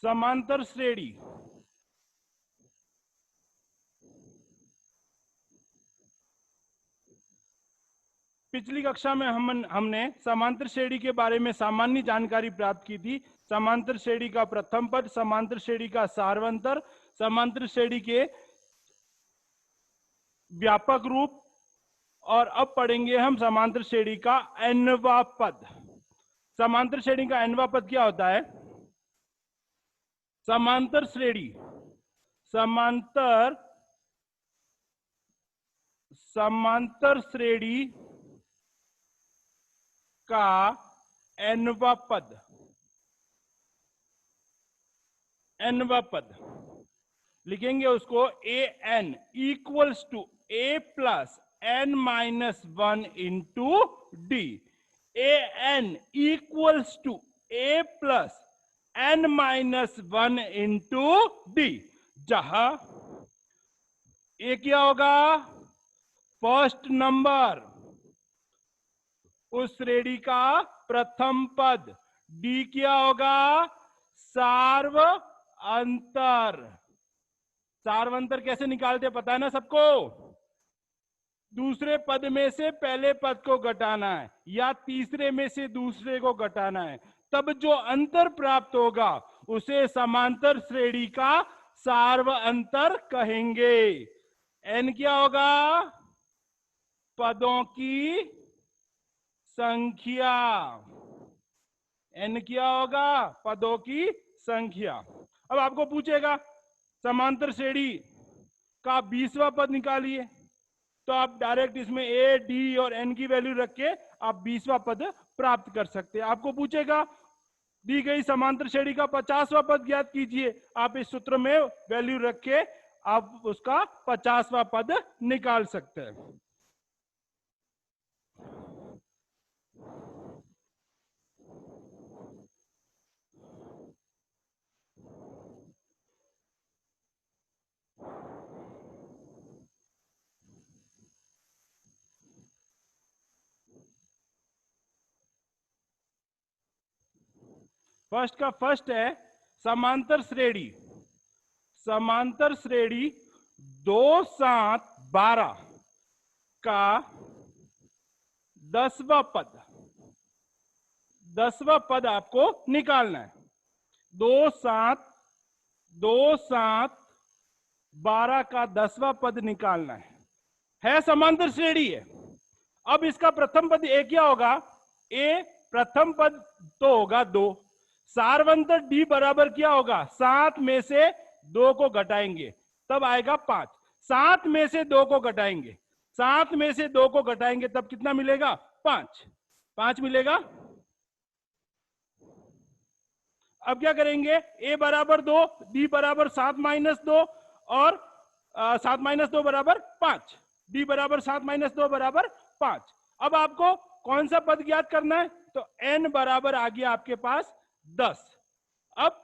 समांतर श्रेणी पिछली कक्षा में हमने समांतर श्रेणी के बारे में सामान्य जानकारी प्राप्त की थी। समांतर श्रेणी का प्रथम पद, समांतर श्रेणी का सार्वंतर, समांतर श्रेणी के व्यापक रूप, और अब पढ़ेंगे हम समांतर श्रेणी का nवां पद। समांतर श्रेणी का nवां पद क्या होता है? समांतर श्रेणी समांतर श्रेणी का nवां पद लिखेंगे उसको an equals to a plus n minus 1 into d. an equals to a plus n minus 1 into d, जहां a क्या होगा? फर्स्ट नंबर, उस श्रेणी का प्रथम पद। डी क्या होगा? सार्वअंतर। सार्वअंतर कैसे निकालते पता है ना सबको? दूसरे पद में से पहले पद को घटाना है या तीसरे में से दूसरे को घटाना है, तब जो अंतर प्राप्त होगा उसे समांतर श्रेणी का सार्वअंतर कहेंगे। n क्या होगा? पदों की संख्या। n क्या होगा? पदों की संख्या। अब आपको पूछेगा समांतर श्रेणी का 20वां पद निकालिए, तो आप डायरेक्ट इसमें a, d और n की वैल्यू रख के आप 20वां पद प्राप्त कर सकते हैं। आपको पूछेगा दी गई समांतर श्रेणी का 50वां पद ज्ञात कीजिए, आप इस सूत्र में वैल्यू रख के आप उसका 50वां पद निकाल सकते हैं। फर्स्ट का फर्स्ट है समांतर श्रेणी। समांतर श्रेणी 2, 7, 12 का 10वां पद। 10वां पद आपको निकालना है। 2, 7, 12 का 10वां पद निकालना है समांतर श्रेणी है। अब इसका प्रथम पद ए क्या होगा? ए प्रथम पद तो होगा 2। सार्वंतर डी बराबर क्या होगा? 7 में से 2 को घटाएंगे तब आएगा 5। 7 में से 2 को घटाएंगे, 7 में से 2 को घटाएंगे तब कितना मिलेगा? 5 मिलेगा। अब क्या करेंगे? a बराबर 2, d बराबर 7 माइनस 2 और 7 माइनस 2 बराबर 5, d बराबर 7 माइनस 2 बराबर 5। अब आपको कौन सा पद ज्ञात करना है? तो n बराबर आ गया आपके पास 10। अब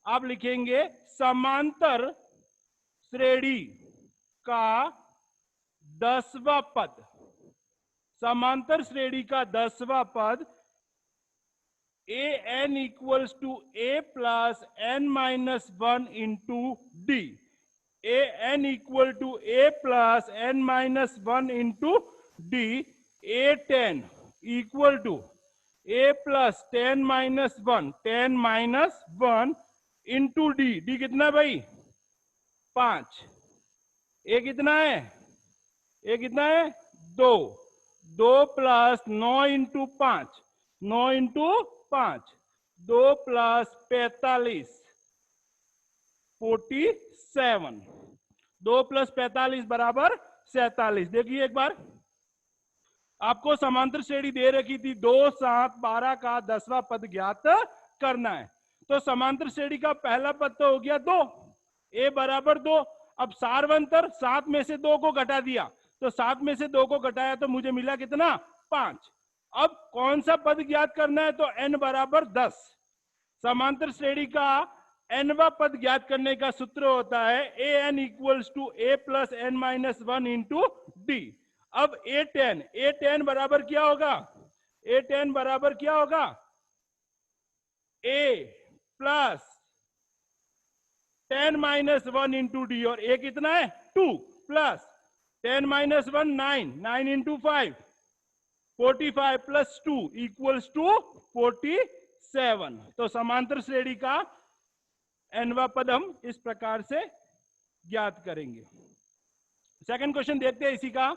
आप लिखेंगे समांतर श्रेणी का 10वां पद। समांतर श्रेणी का 10वां पद an equals to a plus n minus 1 into d. an equal to a plus n minus 1 into d. a10 equal to a plus 10 minus 1, 10 minus 1 into d. D कितना है भाई? 5। a कितना है? a कितना है? 2। 2 plus 9 into 5, 9 into 5, 2 plus 45, 47। 2 plus 45 बराबर 47। देखिए एक बार, आपको समांतर श्रेणी दे रखी थी 2, 7, 12 का 10वां पद ज्ञात करना है। तो समांतर श्रेणी का पहला पद तो हो गया 2, a बराबर 2। अब सार्वंतर 7 में से 2 को घटा दिया, तो 7 में से 2 को घटाया तो मुझे मिला कितना? 5। अब कौन सा पद ज्ञात करना है? तो n बराबर 10। समांतर श्रेणी का nवां पद ज्ञात करने का सूत्र होता है an equals to a plus n minus 1 into D. अब a10 बराबर क्या होगा? a10 बराबर क्या होगा? a plus 10 minus 1 into d, और ए कितना है 2, plus 10 minus 1 9, 9 into 5 45 plus 2 equals to 47। तो समांतर श्रेणी का nवां पद हम इस प्रकार से ज्ञात करेंगे। सेकंड क्वेश्चन देखते हैं इसी का।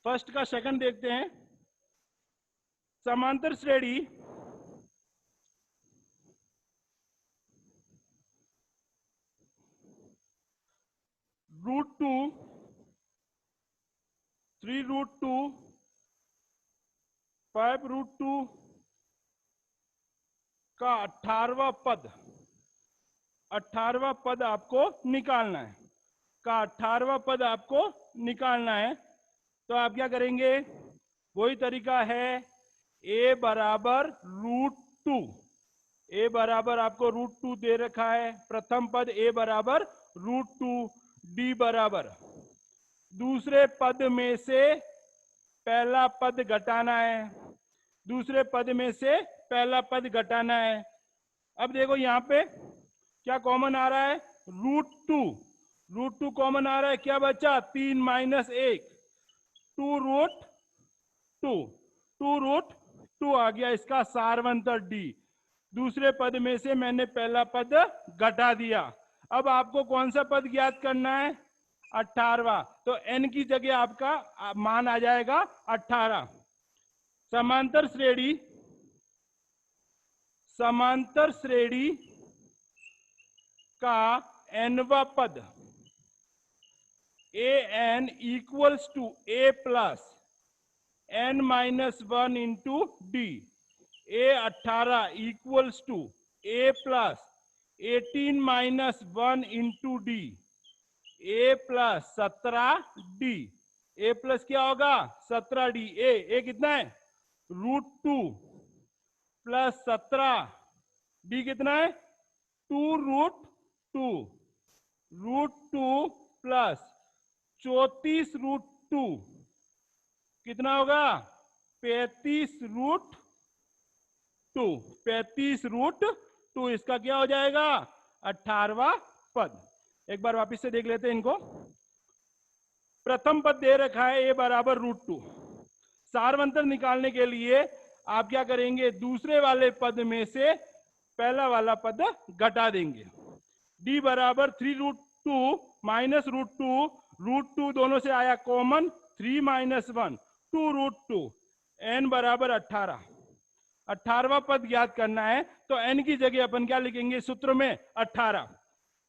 फर्स्ट का सेकंड देखते हैं। समांतर श्रेणी √2, 3√2, 5√2 का 18वां पद, 18वां पद आपको निकालना है, का 18वां पद आपको निकालना है। तो आप क्या करेंगे, वही तरीका है, a बराबर √2, a बराबर आपको √2 दे रखा है, प्रथम पद a बराबर √2, d बराबर दूसरे पद में से पहला पद घटाना है, दूसरे पद में से पहला पद घटाना है। अब देखो यहां पे क्या कॉमन आ रहा है, √2, √2 कॉमन आ रहा है, क्या बचा 3 माइनस 1, 2√2, 2√2 आ गया, इसका सारवंतर डी। दूसरे पद में से मैंने पहला पद घटा दिया। अब आपको कौन सा पद ज्ञात करना है, 18वां। तो n की जगह आपका मान आ जाएगा 18। समांतर श्रेणी, समांतर श्रेणी का nवां पद an equals to a plus n minus 1 into d, a 18 equals to a plus 18 minus 1 into d, a plus 17d, a plus क्या होगा 17d, a कितना है √2 प्लस 17, d कितना है 2√2, √2 प्लस 34√2 कितना होगा 35√2, 35√2, इसका क्या हो जाएगा 18वां पद। एक बार वापिस से देख लेते हैं इनको। प्रथम पद दे रखा है a बराबर √2, सारवंतर निकालने के लिए आप क्या करेंगे, दूसरे वाले पद में से पहला वाला पद घटा देंगे। d बराबर 3√2 माइनस √2, √2 दोनों से आया कॉमन, 3 माइनस 1, 2√2, n बराबर 18, 18वां पद ज्ञात करना है। तो n की जगह अपन क्या लिखेंगे सूत्र में 18,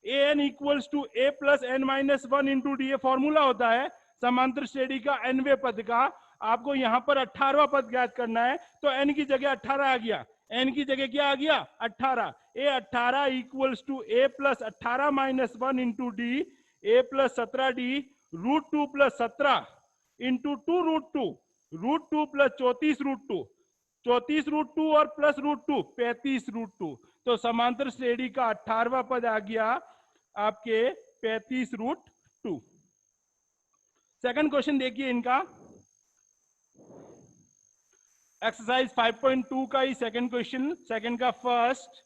an equals to a plus n minus 1 into d, formula होता है समांतर श्रेणी का nवें पद का। आपको यहां पर 18वां पद ज्ञात करना है, तो n की जगह 18 आ गया, n की जगह क्या आ गया 18, a 18 equals to a plus 18 minus 1 into d, a plus 17d, √2 plus 17 into 2√2, √2 plus 34√2, 34√2 और प्लस √2 35√2। तो समांतर श्रेणी का 18वां पद आ गया आपके 35√2। सेकंड क्वेश्चन देखिए इनका, एक्सरसाइज 5.2 का ही सेकंड क्वेश्चन, सेकंड का फर्स्ट।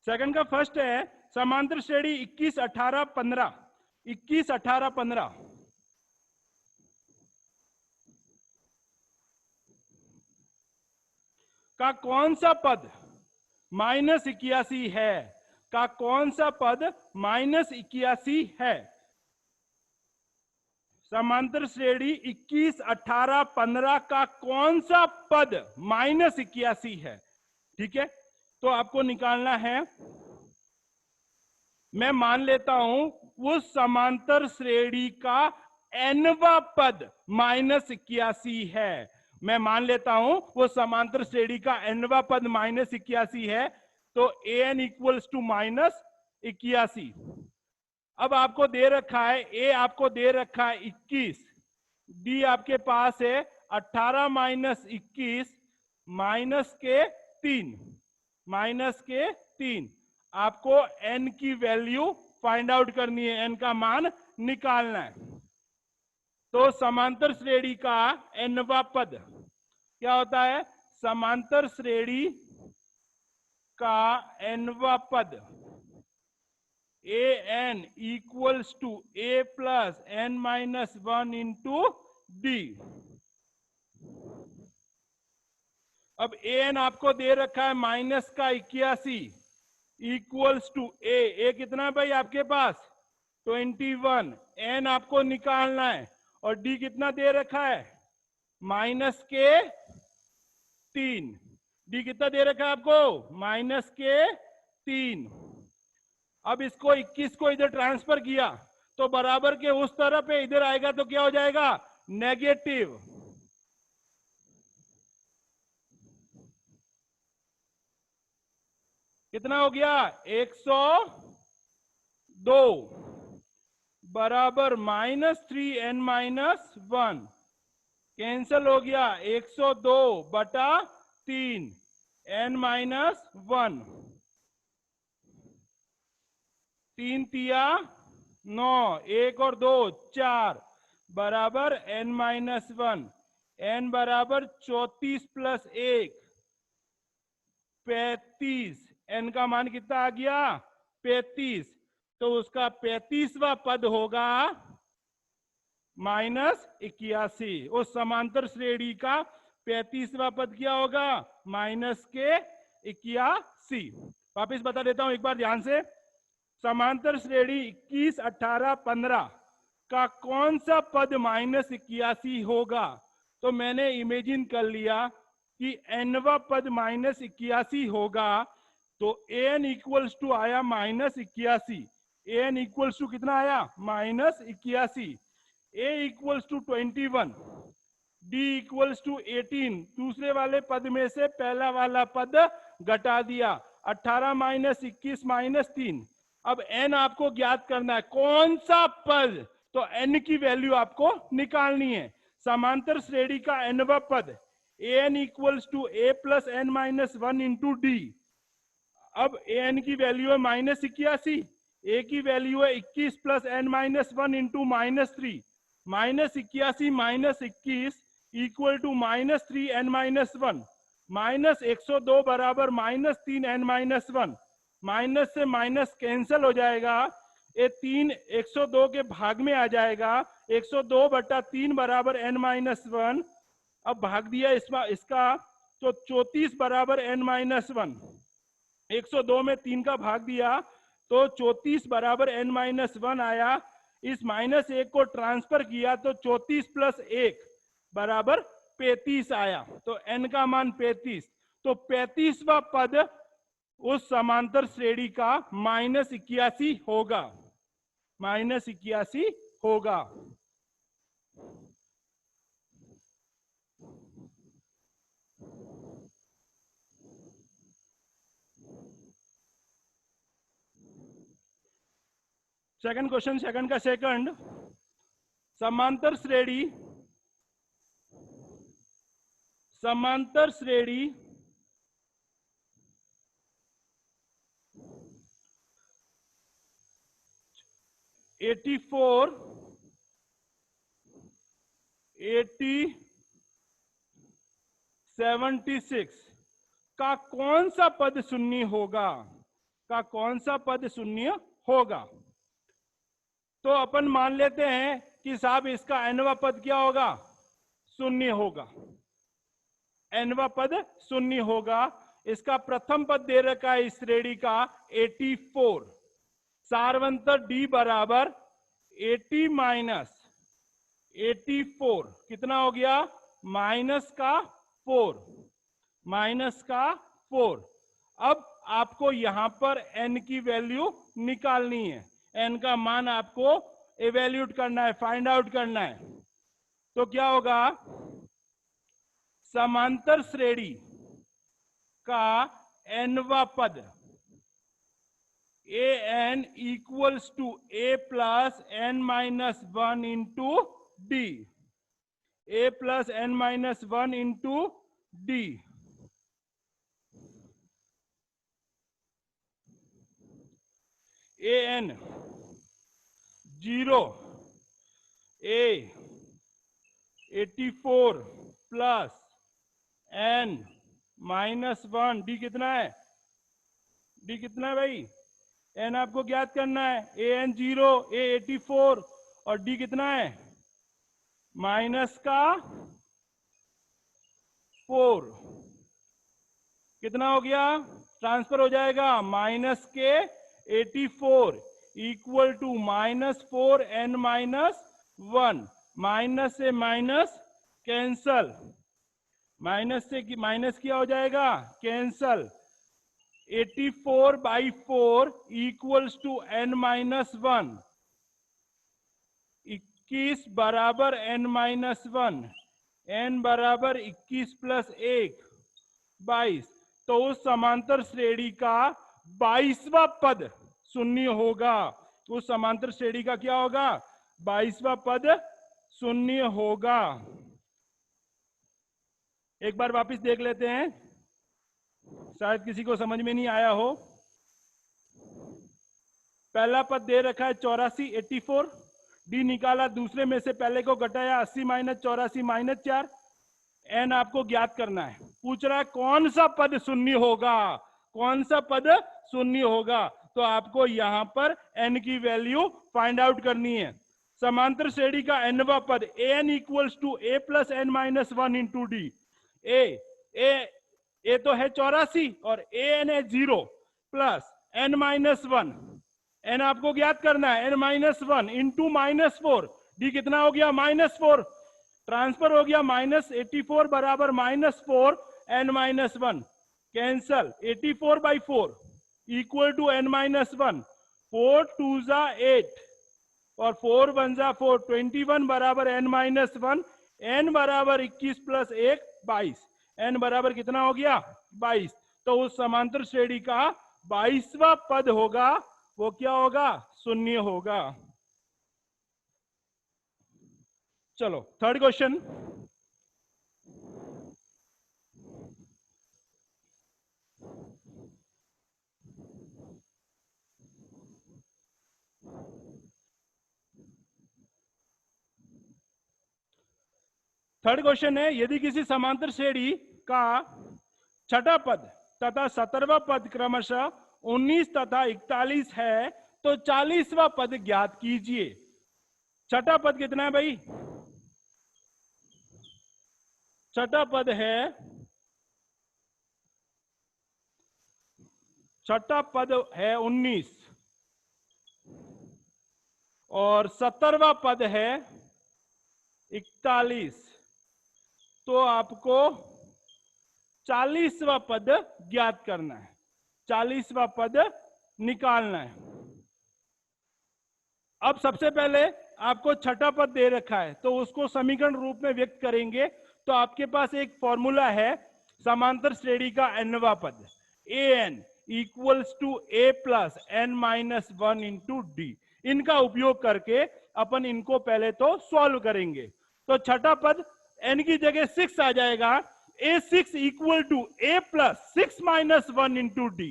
सेकंड का फर्स्ट है, समांतर श्रेणी 21 18 15, 21 18 15 का कौन सा पद -81 है, का कौन सा पद -81 है। समांतर श्रेणी 21 18 15 का कौन सा पद -81 है, ठीक है। तो आपको निकालना है, मैं मान लेता हूं उस समांतर श्रेणी का nवां पद -81 है, मैं मान लेता हूं वो समांतर श्रेणी का nवां पद -81 है। तो an इक्वल्स टू -81। अब आपको दे रखा है a, आपको दे रखा है 21, डी आपके पास है 18 माइनस 21 माइनस के 3 आपको एन की वैल्यू फाइंड आउट करनी है, एन का मान निकालना है। तो समांतर श्रेणी का एनवा पद क्या होता है? समांतर श्रेणी का एनवा पद A N equals to A plus N minus 1 into D. अब ए एन आपको दे रखा है माइनस का 81 इक्वल्स टू ए कितना है भाई आपके पास? 21। एन आपको निकालना है और डी कितना दे रखा है? माइनस के 3। डी कितना दे रखा है आपको? माइनस के 3। अब इसको 21 को इधर ट्रांसफर किया तो बराबर के उस तरफ है, इधर आएगा तो क्या हो जाएगा? नेगेटिव। कितना हो गया? 102 बराबर -3n - 1 कैंसल हो गया। 102 बटा 3 n - 1 3 तिया 9 1 और 2 4 बराबर n - 1 n बराबर 34 प्लस 1 35 n का मान कितना आ गया? 35। तो उसका 35वां पद होगा -81। उस समांतर श्रेणी का 35वां पद क्या होगा? माइनस के 81। वापिस बता देता हूं एक बार ध्यान से। समांतर श्रेणी 21 18 15 का कौन सा पद -81 होगा? तो मैंने इमेजिन कर लिया कि एनवा पद -81 होगा, तो एन इक्वल्स टू आया -81। एन इक्वल्स टू कितना आया? -81। A equals to 21, D equals to 18। दूसरे वाले पद में से पहला वाला पद घटा दिया, 18 - 21 - 3। अब एन आपको ज्ञात करना है, कौन सा पद? तो एन की वैल्यू आपको निकालनी है। समांतर श्रेणी का एनवा पद n equals to A plus n - 1 into D. अब एन की वैल्यू है -81, ए की वैल्यू है 21 plus n - 1 into -3। -81 - 21 equal to -3n - 1 -102 बराबर -3n - 1। माइनस से माइनस कैंसल हो जाएगा, ये 3 102 के भाग में आ जाएगा। 102 बटा 3 बराबर n - 1। अब भाग दिया इसका तो 34 बराबर n - 1। 102 में 3 का भाग दिया तो 34 बराबर n - 1 आया। इस -1 को ट्रांसफर किया तो 34 प्लस 1 बराबर 35 आया। तो n का मान 35। तो 35वां पद उस समांतर श्रेणी का -81 होगा, -81 होगा। सेकंड क्वेश्चन, सेकंड का सेकंड। समांतर श्रेणी 84 80 76 का कौन सा पद शून्य होगा? का कौन सा पद शून्य होगा? तो अपन मान लेते हैं कि साहब इसका एनवा पद क्या होगा? शून्य होगा। एनवा पद शून्य होगा। इसका प्रथम पद दे रखा है इस श्रेणी का 84। सारवंतर डी बराबर 80 माइनस 84 कितना हो गया? माइनस का 4। अब आपको यहां पर n की वैल्यू निकालनी है। n का मान आपको इवेल्यूट करना है, फाइंड आउट करना है। तो क्या होगा? समांतर श्रेणी का nवा पद A N equals to A plus n - 1 into D. A plus N minus one into D. A N 0, A 84 plus N minus one, D कितना है? डी कितना है भाई? एन आपको ज्ञात करना है। ए एन 0, ए 84 और डी कितना है? माइनस का 4। कितना हो गया? ट्रांसफर हो जाएगा माइनस के 84 equal to -4 n minus 1। Minus से माइनस कैंसल, माइनस से माइनस क्या हो जाएगा? Cancel. 84/4 equals to n minus 1। 21 बराबर n माइनस 1। n बराबर 21 प्लस 1 22। तो उस समांतर श्रेणी का 22वां पद शून्य होगा। उस समांतर श्रेणी का क्या होगा? 22वां पद शून्य होगा। एक बार वापस देख लेते हैं, शायद किसी को समझ में नहीं आया हो। पहला पद दे रखा है 84 84, डी निकाला, दूसरे में से पहले को घटाया 80 माइनस 84 माइनस 4। एन आपको ज्ञात करना है। पूछ रहा है कौन सा पद शून्य होगा, कौन सा पद शून्य होगा। तो आपको यहां पर एन की वैल्यू फाइंड आउट करनी है। समांतर श्रेणी का एनवा पद A N equals to A plus N minus 1 into D. A तो है 84 और ए एन है 0 प्लस एन माइनस 1। एन आपको ज्ञात करना है, एन माइनस 1 इंटू -4। डी कितना हो गया? -4। ट्रांसफर हो गया -84 बराबर -4 n minus 1। Cancel. 84/4 equal to n minus 1। 4 2 जा 8 और 4 1 जा 4। 21 बराबर एन माइनस 1। एन बराबर 21 प्लस 1 22। एन बराबर कितना हो गया? 22। तो उस समांतर श्रेणी का 22वां पद होगा, वो क्या होगा? शून्य होगा। चलो थर्ड क्वेश्चन। थर्ड क्वेश्चन है, यदि किसी समांतर श्रेणी का छठा पद तथा 17वां पद क्रमशः 19 तथा 41 है तो 40वां पद ज्ञात कीजिए। छठा पद कितना है भाई? छठा पद है, छठा पद है 19 और 17वां पद है 41। तो आपको 40वां पद ज्ञात करना है, 40वां पद निकालना है। अब सबसे पहले आपको छठा पद दे रखा है तो उसको समीकरण रूप में व्यक्त करेंगे। तो आपके पास एक फॉर्मूला है समांतर श्रेणी का एनवा पद, A N equals to A plus N minus 1 into D. इनका उपयोग करके अपन इनको पहले तो सॉल्व करेंगे। तो छठा पद एन की जगह 6 आ जाएगा। A6 equal to A plus 6 minus 1 into d.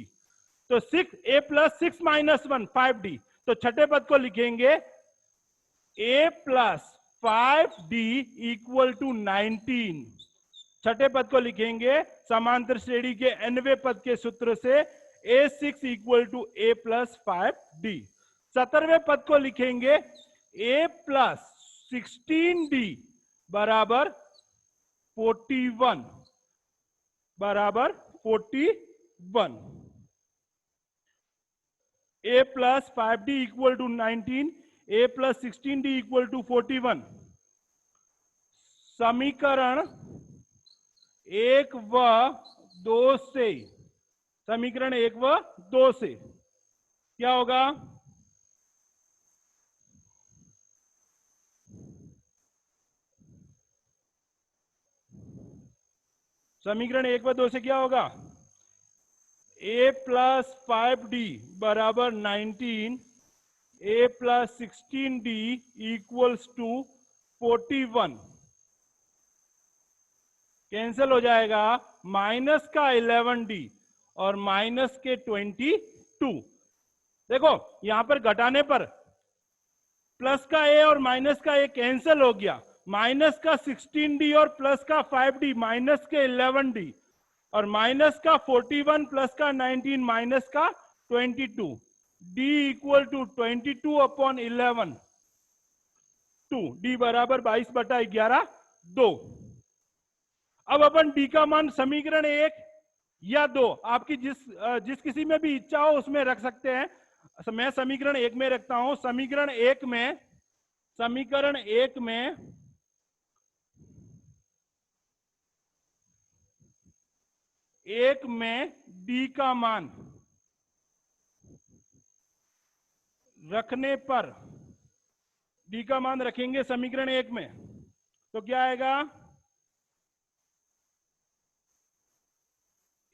तो 6 ए प्लस 6 माइनस 1 5D। तो छठे पद को लिखेंगे a plus 5D equal to 19। छठे पद को लिखेंगे समांतर श्रेणी के nवें पद के सूत्र से A6 equal to a plus 5D। 17वें पद को लिखेंगे a प्लस 16D बराबर 41 बराबर 41। a plus 5D equal to 19, a plus 16D equal to 41। समीकरण 1 व 2 से, समीकरण 1 व 2 से क्या होगा? समीकरण 1 व 2 से क्या होगा? a प्लस 5D बराबर 19, a plus 16D equals to 41। Cancel हो जाएगा, माइनस का 11d और माइनस के 22। देखो यहां पर घटाने पर प्लस का a और माइनस का a कैंसिल हो गया, माइनस का 16d और प्लस का 5d माइनस के 11d और माइनस का 41 प्लस का 19 माइनस का 22, d equal to 22 upon 11, 2, d बराबर 22/11, 2। अब अपन d का मान समीकरण 1 या 2, आपकी जिस किसी में भी इच्छा हो उसमें रख सकते हैं। मैं समीकरण 1 में रखता हूं। समीकरण 1 में d का मान रखने पर, d का मान रखेंगे समीकरण 1 में, तो क्या आएगा,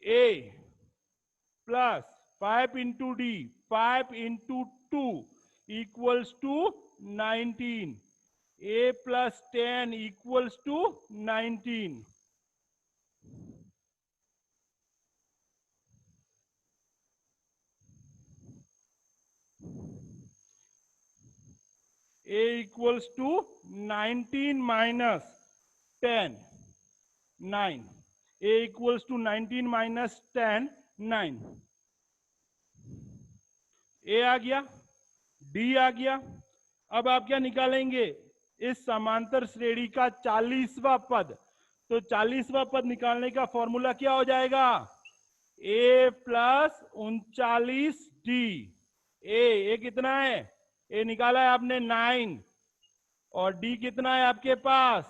a plus 5 into d, 5 into 2 equals to 19, a plus 10 equals to 19। a equals to 19 minus 10, 9। a equals to 19 minus 10, 9। a आ गया, d आ गया। अब आप क्या निकालेंगे, इस समांतर श्रेणी का 40वां पद। तो 40वां पद निकालने का फॉर्मूला क्या हो जाएगा, a प्लस 39d। ए कितना है, ए निकाला है आपने 9, और d कितना है आपके पास,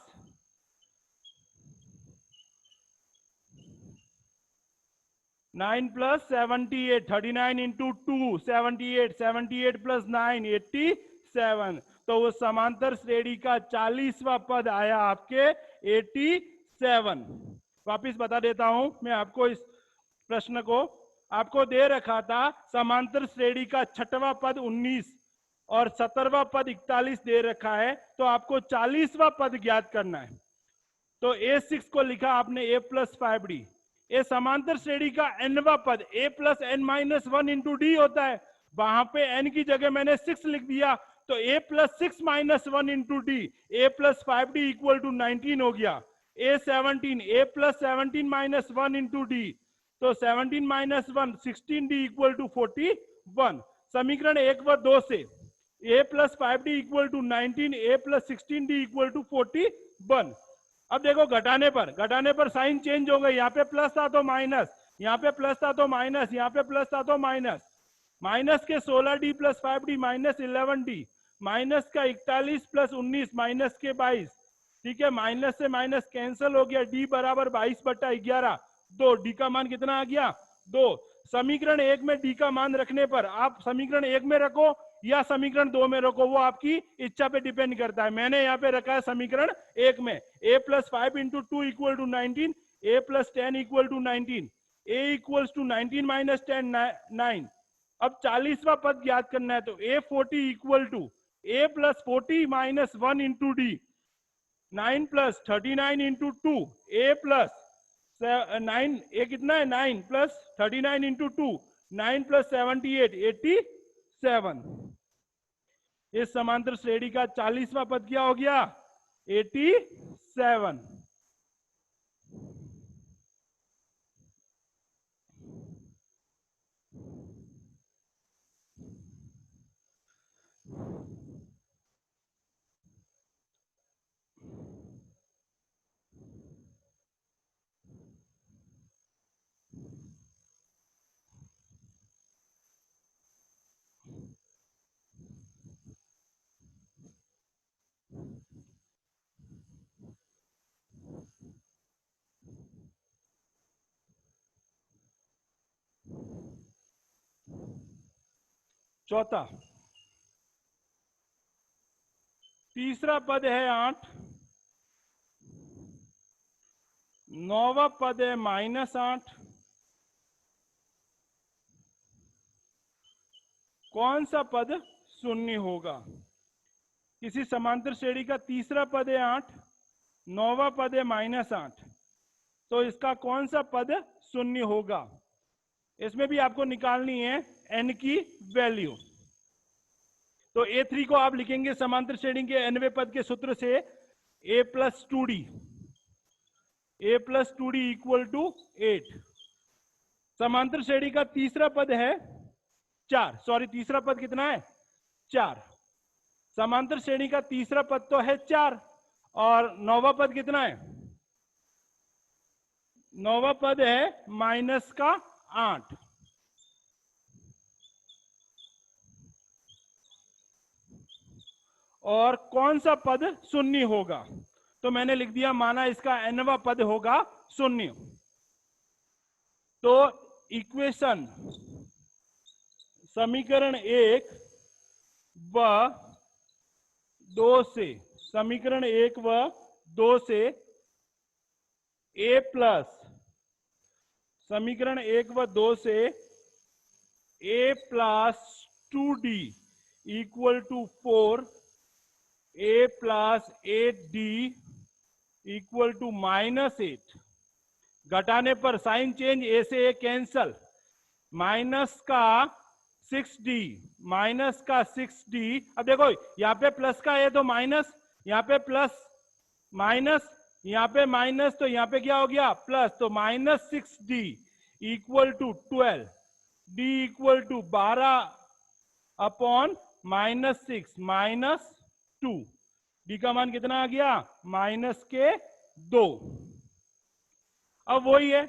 9 प्लस 78, 39 इंटू 2, 78, 78 प्लस 9, 87। तो वो समांतर श्रेणी का 40वां पद आया आपके 87। वापिस बता देता हूं मैं आपको, इस प्रश्न को आपको दे रखा था, समांतर श्रेणी का 6वां पद 19 और 17वां पद 41 दे रखा है, तो आपको 40वां पद ज्ञात करना है। तो a6 को लिखा आपने a प्लस 5d। ए समांतर श्रेणी का nवां पद a plus n minus 1 into D होता है, वहां पे n की जगह मैंने 6 लिख दिया, तो a plus 6 minus 1 into d, a plus 5d equal to 19 हो गया। a17, a plus 17 minus 1 into d, तो 17 माइनस 1, 16d इक्वल टू 41। समीकरण 1 व 2 से a plus 5d equal to 19, a plus 16d equal to 41। अब देखो घटाने पर साइन चेंज हो गई, यहाँ पे प्लस था तो माइनस, यहाँ पे प्लस था तो माइनस, यहाँ पे प्लस था तो माइनस। माइनस के 16d plus 5d minus 11d, minus का 41 प्लस 19 माइनस के 22। ठीक है, माइनस से माइनस कैंसिल हो गया, d बराबर 22/11, 2। d का मान कितना आ गया, 2। समीकरण 1 में d का मान रखने पर आप समीकरण 1 में रखो या समीकरण 2 में रखो, वो आपकी इच्छा पे डिपेंड करता है। मैंने यहाँ पे रखा है समीकरण 1 में, a plus 5 into 2 equal to 19, a plus 10 equal to 19, a equals to 19 minus 10, 9। अब 40वां पद ज्ञात करना है, तो a40 equal to a plus 40 minus 1 into d, 9 plus 39 into 2, a plus 9, a कितना है 9 प्लस 39 इंटू 2, 9 प्लस 78, 87। इस समांतर श्रेणी का 40वां पद क्या हो गया, 87। चौथा, तीसरा पद है 8, नौवां पद है -8। कौन सा पद शून्य होगा, किसी समांतर श्रेणी का तीसरा पद है 8, नौवां पद है -8, तो इसका कौन सा पद शून्य होगा? इसमें भी आपको निकालनी है n की वैल्यू। तो A3 को आप लिखेंगे समांतर श्रेणी के nवें पद के सूत्र से a plus 2d, a plus 2d equal to 8। समांतर श्रेणी का तीसरा पद है 4, सॉरी तीसरा पद कितना है? 4। समांतर श्रेणी का तीसरा पद तो है 4 और नौवा पद कितना है? नौवा पद है माइनस का 8। और कौन सा पद शून्य होगा? तो मैंने लिख दिया, माना इसका nवा पद होगा शून्य। तो इक्वेशन समीकरण 1 व 2 से, समीकरण 1 व 2 से a प्लस, समीकरण 1 व 2 से a plus 2d equal to 4, a plus 8d equal to -8। घटाने पर साइन चेंज, a से a कैंसल, माइनस का 6d, माइनस का 6d। अब देखो यहाँ पे प्लस का है तो माइनस, यहाँ पे प्लस माइनस, यहाँ पे माइनस, तो यहाँ पे क्या हो गया? प्लस। तो -6d equal to 12, d equal to 12 upon -6 -2। d का मान कितना आ गया? -2। अब वही है,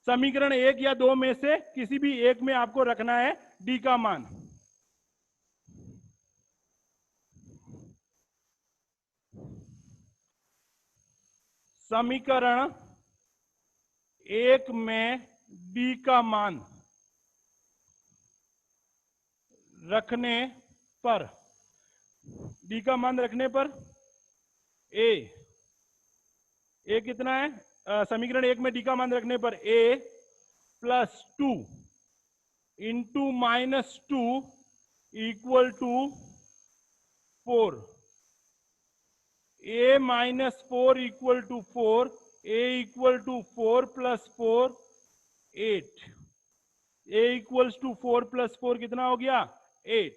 समीकरण 1 या 2 में से किसी भी एक में आपको रखना है d का मान। समीकरण 1 में d का मान रखने पर, d का मान रखने पर a कितना है? समीकरण 1 में d का मान रखने पर a plus 2 into -2 equal to 4, a minus 4 equal to 4, a equal to 4 plus 4 8, a equals to 4 plus 4 कितना हो गया? 8।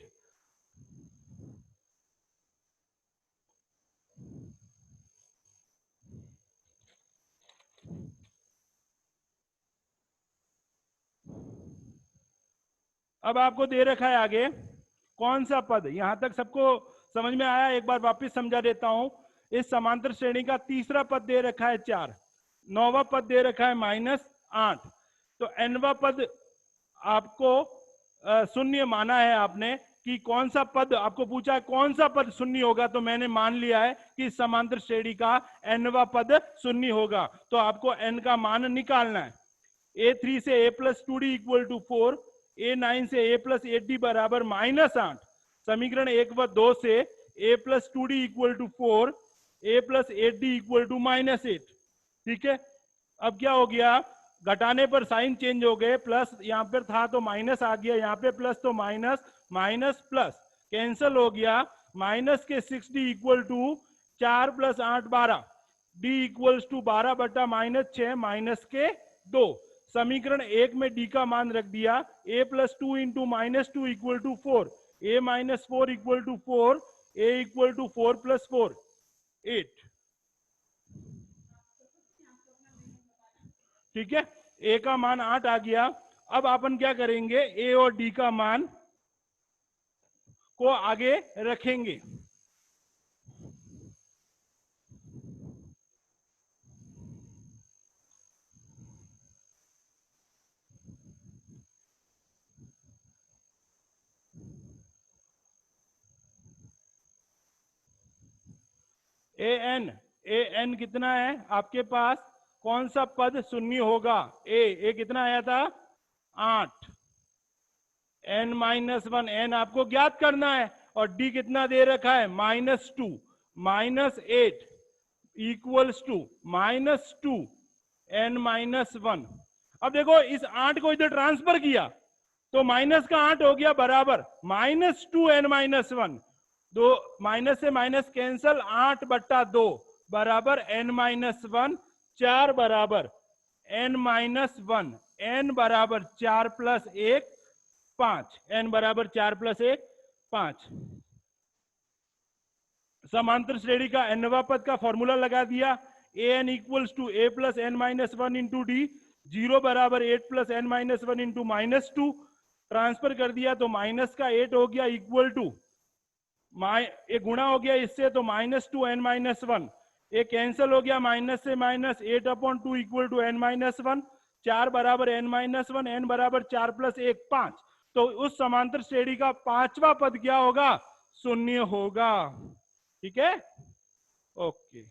अब आपको दे रखा है आगे कौन सा पद, यहां तक सबको समझ में आया? एक बार वापस समझा देता हूं। इस समांतर श्रेणी का तीसरा पद दे रखा है 4, नौवा पद दे रखा है -8। तो nवा पद आपको शून्य माना है आपने कि कौन सा पद, आपको पूछा है कौन सा पद शून्य होगा, तो मैंने मान लिया है कि समांतर श्रेणी का nवा पद शून्य होगा। तो आपको n का मान निकालना है। a3 से a plus 2d equal to 4, a9 से a प्लस 8d बराबर -8। समीकरण 1 व 2 से a plus 2d equal to 4, a plus 8d equal to -8। ठीक है, अब क्या हो गया? घटाने पर साइन चेंज हो गए, प्लस यहाँ पर था तो माइनस आ गया, यहाँ पे प्लस तो माइनस, माइनस प्लस कैंसल हो गया। माइनस के 6d equal to 4 plus 8 12, d equals to 12 बटा -6 माइनस के 2। समीकरण 1 में d का मान रख दिया, a plus 2 into -2 equal to 4, a minus 4 equal to 4, a equal to 4 plus 4 8। ठीक है, a का मान 8 आ गया। अब अपन क्या करेंगे? a और d का मान को आगे रखेंगे। an कितना है आपके पास? कौन सा पद शून्य होगा? a कितना आया था? 8। n-1 n आपको ज्ञात करना है, और d कितना दे रखा है? -2 -8 इक्वल्स टू -2 n-1। अब देखो इस 8 को इधर ट्रांसफर किया तो माइनस का 8 हो गया बराबर -2 n-1। दो माइनस से माइनस कैंसल, 8 बट्टा 2 बराबर n-1, 4 बराबर n माइनस 1, n बराबर 4 प्लस 1 5, n बराबर 4 प्लस 1 5। समांतर श्रेणी का nवा पद का फॉर्मूला लगा दिया, A N equals to A plus N minus 1 into D, 0 बराबर 8 plus N minus 1 into minus 2, transfer कर दिया तो माइनस का 8 हो गया इक्वल टू ये गुणा हो गया इससे तो माइनस 2 एन माइनस 1, ये कैंसिल हो गया, माइनस से minus 8/2 equal to n minus 1, 4 बराबर एन माइनस 1, एन बराबर 4 प्लस 1 5। तो उस समांतर श्रेणी का पांचवा पद क्या होगा? शून्य होगा। ठीक है, ओके।